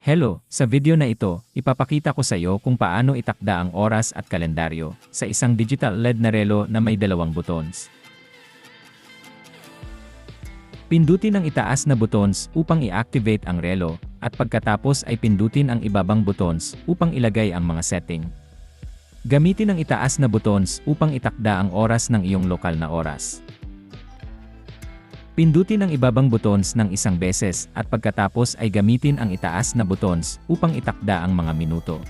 Hello, sa video na ito, ipapakita ko sa iyo kung paano itakda ang oras at kalendaryo sa isang digital LED na relo na may dalawang buttons. Pindutin ang itaas na buttons upang i-activate ang relo, at pagkatapos ay pindutin ang ibabang buttons upang ilagay ang mga setting. Gamitin ang itaas na buttons upang itakda ang oras ng iyong lokal na oras. Pindutin ang ibabang buttons ng isang beses at pagkatapos ay gamitin ang itaas na buttons upang itakda ang mga minuto.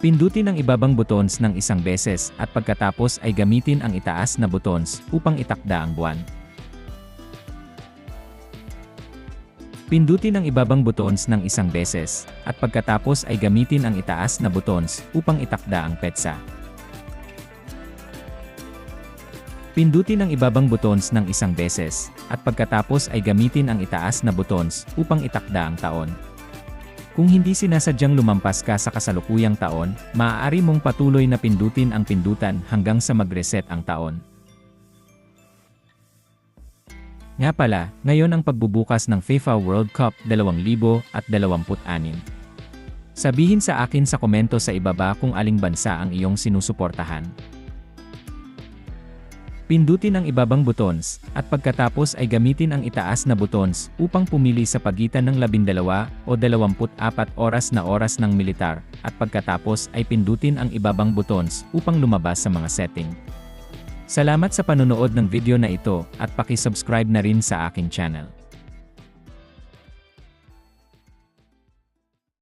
Pindutin ang ibabang buttons ng isang beses at pagkatapos ay gamitin ang itaas na buttons upang itakda ang buwan. Pindutin ang ibabang buttons ng isang beses at pagkatapos ay gamitin ang itaas na buttons upang itakda ang petsa. Pindutin ang ibabang buttons ng isang beses, at pagkatapos ay gamitin ang itaas na buttons upang itakda ang taon. Kung hindi sinasadyang lumampas ka sa kasalukuyang taon, maaari mong patuloy na pindutin ang pindutan hanggang sa mag-reset ang taon. Nga pala, ngayon ang pagbubukas ng FIFA World Cup 2026. Sabihin sa akin sa komento sa ibaba kung aling bansa ang iyong sinusuportahan. Pindutin ang ibabang buttons, at pagkatapos ay gamitin ang itaas na buttons upang pumili sa pagitan ng 12 o 24 oras ng militar, at pagkatapos ay pindutin ang ibabang buttons upang lumabas sa mga setting. Salamat sa panonood ng video na ito, at paki-subscribe na rin sa aking channel.